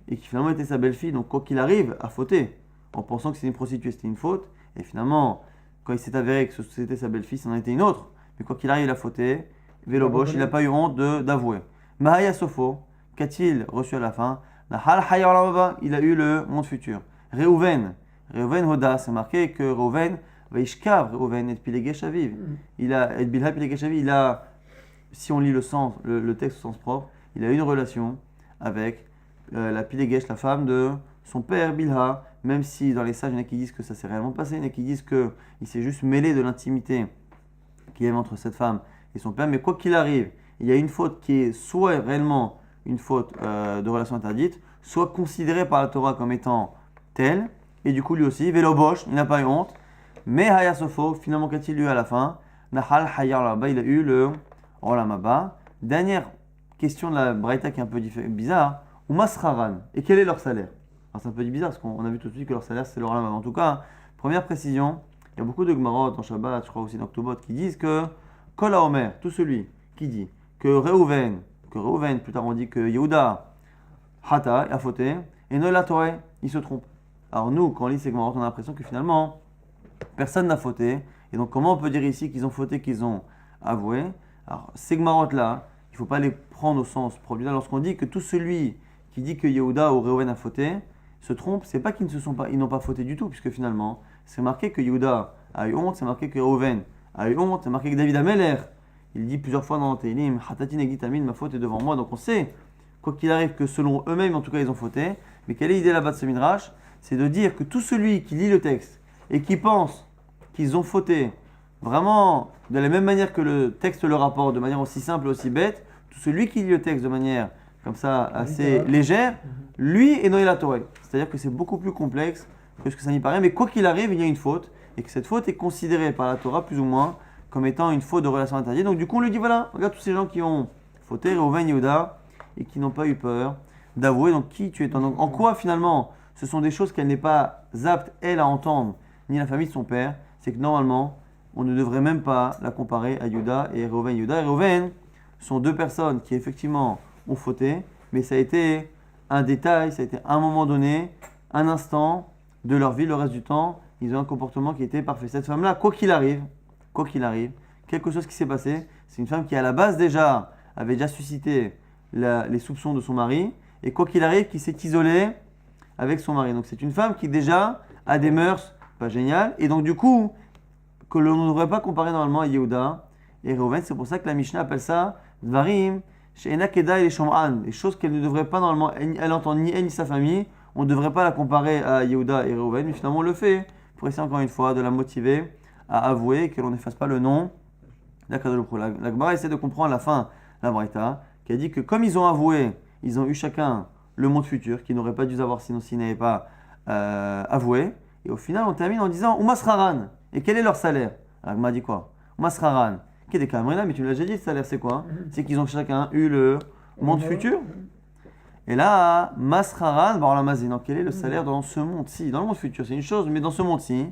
A: et qui finalement était sa belle-fille. Donc, quoi qu'il arrive, a fauté en pensant que c'était une prostituée, c'était une faute. Et finalement, quand il s'est avéré que c'était sa belle-fille, ça en était une autre. Mais quoi qu'il arrive, il a fauté. Velobosh, il n'a pas eu honte d'avouer. Mahaya Sofo, qu'a-t-il reçu à la fin? Il a eu le monde futur. Reuven Hoda, c'est marqué que Reuven va ishkav Reuven et Pilegesh Aviv. Il a et Bilha Pilegesh Aviv. Il a, si on lit le texte au sens propre, il a eu une relation avec la Pilegesh, la femme de son père Bilha, même si dans les sages, il y en a qui disent que ça s'est réellement passé, il y en a qui disent qu'il s'est juste mêlé de l'intimité qu'il y avait entre cette femme et son père, mais quoi qu'il arrive, il y a une faute qui est soit réellement une faute de relation interdite, soit considérée par la Torah comme étant telle, et du coup lui aussi, Velobosh, il n'a pas eu honte, mais Hayasofo, finalement qu'a-t-il eu à la fin? Nahal Hayar là-bas, il a eu le Olamaba. Dernière question de la Braïta qui est un peu bizarre, ou Masraran, et quel est leur salaire? Alors c'est un peu bizarre parce qu'on a vu tout de suite que leur salaire c'est le Olamaba. En tout cas, première précision, il y a beaucoup de Gemarot en Shabbat, je crois aussi dans Ktubot, qui disent que Kol HaOmer, tout celui qui dit que Reuven, plus tard on dit que Yehuda, Hata, a fauté, et Noël Torah, il se trompe. Alors nous, quand on lit ces Gemarot, on a l'impression que finalement, personne n'a fauté, et donc comment on peut dire ici qu'ils ont fauté, qu'ils ont avoué? Alors ces Gemarot-là, il ne faut pas les prendre au sens propre. Lorsqu'on dit que tout celui qui dit que Yehuda ou Reuven a fauté, se trompe, c'est pas qu'ils n'ont pas fauté du tout, puisque finalement, c'est marqué que Yehuda a eu honte, c'est marqué que Reuven a eu honte, c'est marqué que David Ameler, il dit plusieurs fois dans le Teilim, Hatatin Egitamin, ma faute est devant moi, donc on sait, quoi qu'il arrive, que selon eux-mêmes, en tout cas, ils ont fauté, mais quelle est l'idée là-bas de ce Midrash? C'est de dire que tout celui qui lit le texte et qui pense qu'ils ont fauté, vraiment de la même manière que le texte le rapporte, de manière aussi simple et aussi bête, tout celui qui lit le texte de manière comme ça assez légère, lui est Noé la Torah. C'est-à-dire que c'est beaucoup plus complexe que ce que ça n'y paraît, mais quoi qu'il arrive, il y a une faute, et que cette faute est considérée par la Torah plus ou moins comme étant une faute de relation interdite. Donc du coup, on lui dit voilà, regarde tous ces gens qui ont fauté, Reuven, Yehuda, et qui n'ont pas eu peur d'avouer. Donc qui tu es? Donc en quoi finalement, ce sont des choses qu'elle n'est pas apte, elle, à entendre, ni la famille de son père, c'est que normalement, on ne devrait même pas la comparer à Yehuda et Reuven. Yehuda et Reuven sont deux personnes qui effectivement ont fauté, mais ça a été un détail, ça a été un moment donné, un instant de leur vie. Le reste du temps, ils ont un comportement qui était parfait. Cette femme-là, quoi qu'il arrive, quelque chose qui s'est passé, c'est une femme qui à la base déjà avait déjà suscité les soupçons de son mari, et quoi qu'il arrive, qui s'est isolée avec son mari. Donc c'est une femme qui déjà a des mœurs pas géniales. Et donc, du coup, que l'on ne devrait pas comparer normalement à Yehuda et Reuven. C'est pour ça que la Mishnah appelle ça Dvarim, She'ena Keda et les Shom'an. Les choses qu'elle ne devrait pas normalement, elle entend ni elle ni sa famille. On ne devrait pas la comparer à Yehuda et Reuven, mais finalement on le fait pour essayer encore une fois de la motiver à avouer que l'on n'efface pas le nom d'Akadosh Baruch Hu. La Gemara essaie de comprendre à la fin la Braïta, qui a dit que comme ils ont avoué, ils ont eu chacun le monde futur, qu'ils n'auraient pas dû avoir sinon s'ils n'avaient pas avoué. Et au final, on termine en disant Umasraran. Et quel est leur salaire? La Gemara dit quoi? Umasraran. Qui est des Kamrina, mais tu l'as déjà dit, le salaire c'est quoi? C'est qu'ils ont chacun eu le monde futur. Et là, Masraran, la Mazine, quel est le salaire dans ce monde-ci? Dans le monde futur, c'est une chose, mais dans ce monde-ci,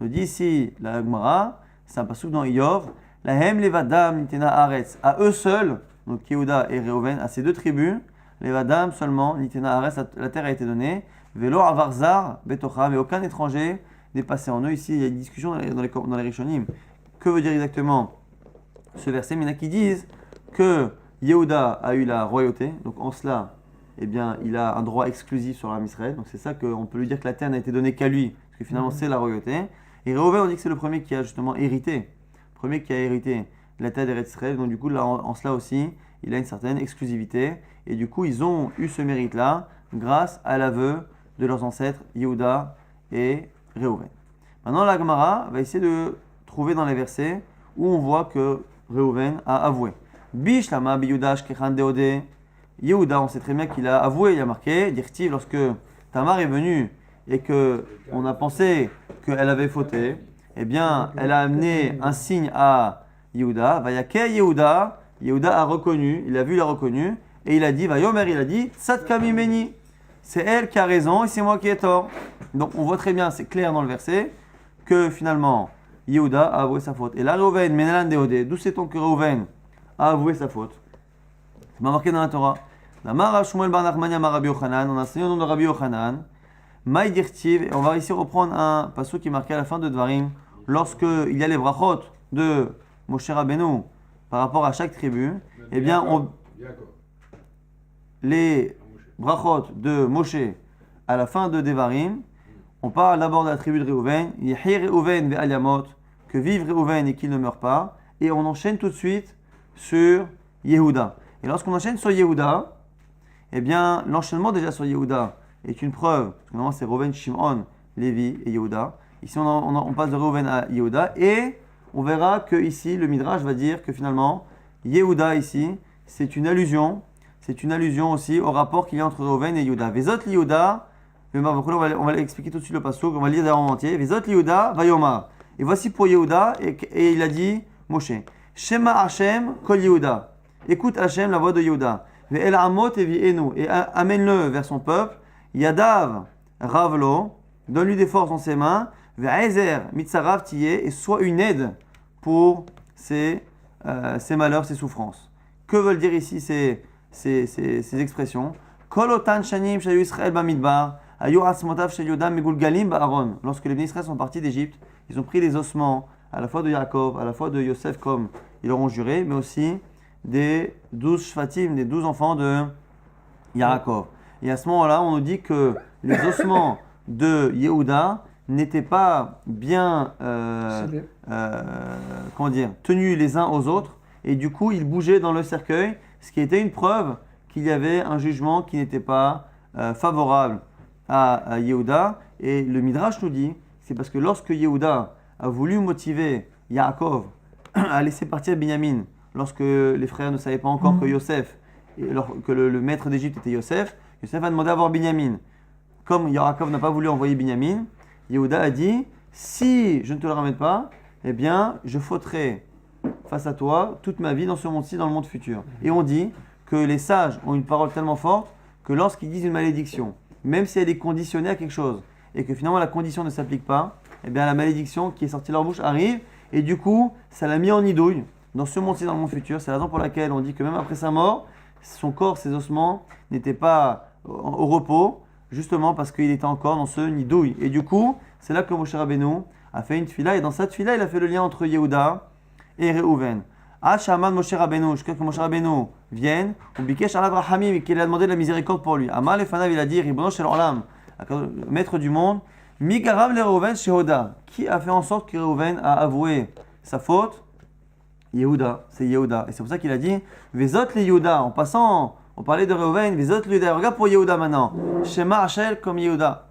A: nous dit ici la Gemara, c'est un passouk dans Iyov, la Hem Levadam Nitena Aretz, à eux seuls, donc Yehuda et Reuven, à ces deux tribus, Levadam seulement, Nitena Aretz, la terre a été donnée, Velo Avarzar, Betocha, mais aucun étranger n'est passé en eux. Ici, il y a une discussion dans les Rishonim. Que veut dire exactement ce verset? Mais il y en a qui disent que Yehuda a eu la royauté, donc en cela, eh bien, il a un droit exclusif sur l'Am Israël. Donc c'est ça qu'on peut lui dire que la terre n'a été donnée qu'à lui, parce que finalement c'est la royauté. Et Reuven, on dit que c'est le premier qui a justement hérité, de la terre d'Eretz Israël. Donc du coup, là, en cela aussi, il a une certaine exclusivité. Et du coup, ils ont eu ce mérite-là grâce à l'aveu de leurs ancêtres Yehuda et Reuven. Maintenant, la Gemara va essayer de trouver dans les versets où on voit que Reuven a avoué. Bishlama biyuda shkechan deode. Yehuda, on sait très bien qu'il a avoué, il a marqué, Dirtiv, lorsque Tamar est venue et qu'on a pensé qu'elle avait fauté, eh bien, elle a amené un signe à Yehuda. Vayake Yehuda, Yehuda a reconnu, il a vu, il a reconnu, et il a dit, Vayomer, il a dit, Tzadka mimeni. C'est elle qui a raison et c'est moi qui ai tort. Donc, on voit très bien, c'est clair dans le verset, que finalement, Yehuda a avoué sa faute. Et là, Reuven, Menelan Deode, d'où sait-on que Reuven a avoué sa faute? C'est marqué dans la Torah. Damar Shmuel bar Nachmania mar Rabbi Yochanan, on a enseigné au nom de Rabbi Yochanan. Maï dirtiv, et on va ici reprendre un passouk qui est marqué à la fin de Dvarim, lorsque il y a les brachot de Moshe Rabbeinu par rapport à chaque tribu. Eh bien, les brachot de Moshe à la fin de Devarim, on parle d'abord de la tribu de Reuven, Yehi Reuven ve'aliamot, que vive Reuven et qu'il ne meure pas, et on enchaîne tout de suite sur Yehuda. Et lorsqu'on enchaîne sur Yehuda, eh bien, l'enchaînement déjà sur Yehuda est une preuve. Parce que normalement, c'est Reuven, Shimon, Lévi et Yehuda. Ici, on passe de Reuven à Yehuda. Et on verra que ici, le Midrash va dire que finalement, Yehuda ici, c'est une allusion aussi au rapport qu'il y a entre Reuven et Yehuda. Vezot Yehuda, on va l'expliquer tout de suite le passage, on va le lire d'ailleurs en entier. Vezot Yehuda, Vayomar. Et voici pour Yehuda, et il a dit, Moshe, Shema Hashem, Kol Yehuda. Écoute Hashem, la voix de Yehuda. Et amène-le vers son peuple. Yadav Ravlo, donne-lui des forces dans ses mains. Ve'ezer mitzarav tiye, et sois une aide pour ses malheurs, ses souffrances. Que veulent dire ici ces expressions? Kol otan shanim shayu Israël bamidbar, ayu asmotav shel Yodam megulgalim ba'aron. Lorsque les bénis Israël sont partis d'Égypte, ils ont pris les ossements à la fois de Yaakov, à la fois de Yosef, comme ils leur ont juré, mais aussi des 12 Shvatim, des 12 enfants de Yaakov. Et à ce moment-là, on nous dit que les ossements de Yehuda n'étaient pas bien tenus les uns aux autres, et du coup, ils bougeaient dans le cercueil, ce qui était une preuve qu'il y avait un jugement qui n'était pas favorable à Yehuda. Et le Midrash nous dit, c'est parce que lorsque Yehuda a voulu motiver Yaakov à laisser partir Binyamin, lorsque les frères ne savaient pas encore que Yosef, que le maître d'Égypte était Yosef, Yosef a demandé à voir Binyamin. Comme Yaakov n'a pas voulu envoyer Binyamin, Yehuda a dit, si je ne te le ramène pas, eh bien, je fauterai face à toi toute ma vie dans ce monde-ci, dans le monde futur. Et on dit que les sages ont une parole tellement forte que lorsqu'ils disent une malédiction, même si elle est conditionnée à quelque chose, et que finalement la condition ne s'applique pas, eh bien la malédiction qui est sortie de leur bouche arrive, et du coup, ça l'a mis en nidouille dans ce monde-ci, dans le monde futur. C'est la raison pour laquelle on dit que même après sa mort, son corps, ses ossements n'étaient pas au repos, justement parce qu'il était encore dans ce nidouille. Et du coup, c'est là que Moshe Rabbeinu a fait une tfila, et dans cette tfila, il a fait le lien entre Yehuda et Reuven. Shaman Moshe Rabbeinu, jusqu'à que Moshe Rabbeinu vienne, ou Bikesh Alav Rahamim, qu'il a demandé de la miséricorde pour lui. Amal Efanav, il a dit, Ribono Shel Olam, le maître du monde, Migaram le Reuven Shehoda. Qui a fait en sorte que Reuven a avoué sa faute? Yehuda, c'est Yehuda. Et c'est pour ça qu'il a dit Vezot le Yehuda. En passant, on parlait de Reuven, Vezot le Yehuda. Regarde pour Yehuda maintenant. Shema Hachel comme Yehuda.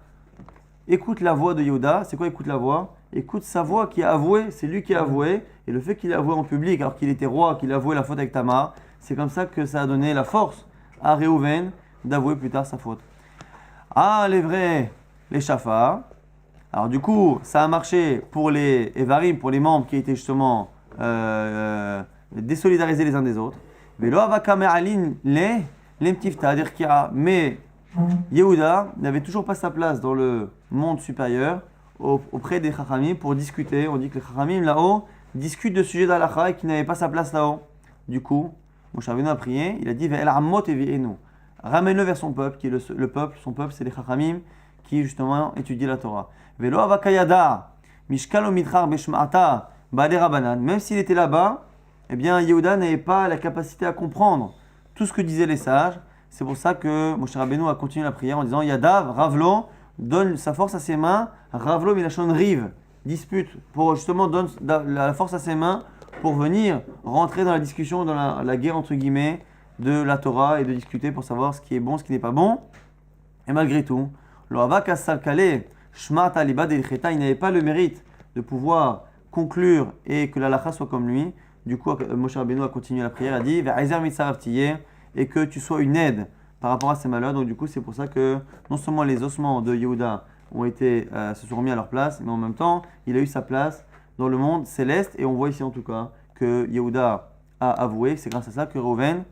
A: Écoute la voix de Yehuda. C'est quoi écoute la voix? Écoute sa voix qui a avoué, c'est lui qui a avoué. Et le fait qu'il a avoué en public, alors qu'il était roi, qu'il a avoué la faute avec Tamar, c'est comme ça que ça a donné la force à Reuven d'avouer plus tard sa faute. Ah, les vrais, les Shafar. Alors du coup, ça a marché pour les Evarim, pour les membres qui étaient justement désolidarisés les uns des autres. Mais Yehuda n'avait toujours pas sa place dans le monde supérieur auprès des Chachamim pour discuter. On dit que les Chachamim là-haut discutent de sujets d'Halakha et qui n'avaient pas sa place là-haut. Du coup, Moshe Rabbeinu a prié, il a dit ramène-le vers son peuple, qui est le peuple, son peuple c'est les Chachamim qui justement étudient la Torah. Velo avakayada, mishkalo mitrach beshma'ata, ba'de rabanan. Même s'il était là-bas, eh bien Yehuda n'avait pas la capacité à comprendre tout ce que disaient les sages. C'est pour ça que Moshe Rabbeinu a continué la prière en disant Yadav, Ravlo, donne sa force à ses mains, Ravlo milachon rive, dispute, pour justement donne la force à ses mains pour venir rentrer dans la discussion, dans la guerre entre guillemets de la Torah et de discuter pour savoir ce qui est bon, ce qui n'est pas bon. Et malgré tout, lo avak as-salkale, shmat alibad el-cheta, il n'avait pas le mérite de pouvoir conclure et que la lacha soit comme lui. Du coup, Moshe Rabbeinu a continué la prière, a dit Ve'azer mitzarav tiyeh, et que tu sois une aide par rapport à ces malheurs. Donc du coup, c'est pour ça que non seulement les ossements de Yehuda se sont remis à leur place, mais en même temps, il a eu sa place dans le monde céleste. Et on voit ici en tout cas que Yehuda a avoué, c'est grâce à ça que Reuven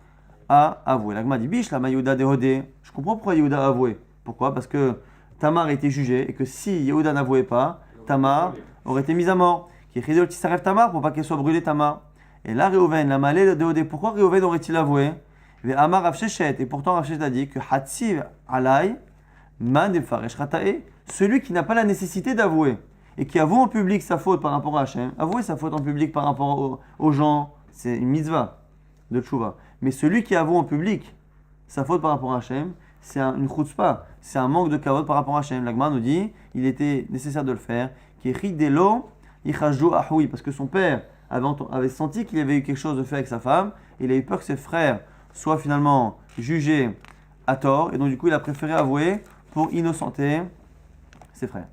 A: a avoué. L'Agma dit Bish, la Yehuda déhodé. Je comprends pourquoi Yehuda a avoué. Pourquoi? Parce que Tamar a été jugée et que si Yehuda n'avouait pas, Tamar aurait été mise à mort. Qui est qui s'arrête Tamar pour pas qu'elle soit brûlée Tamar. Et là, Reuven, la malée de déhodé, pourquoi Reuven aurait-il avoué? Amar Rav Sheshet, et pourtant Rav Sheshet a dit que Hatziv alay man defaresh ratae, celui qui n'a pas la nécessité d'avouer et qui avoue en public sa faute par rapport à Hachem, avouer sa faute en public par rapport aux gens, c'est une mitzvah de tchouva. Mais celui qui avoue en public sa faute par rapport à Hachem, c'est une chutzpah, c'est un manque de kavod par rapport à Hachem. L'Agma nous dit, il était nécessaire de le faire, qui est ridelo yichajdu ahoui, parce que son père avait senti qu'il y avait eu quelque chose de fait avec sa femme, et il a eu peur que ses frères soit finalement jugé à tort, et donc du coup il a préféré avouer pour innocenter ses frères.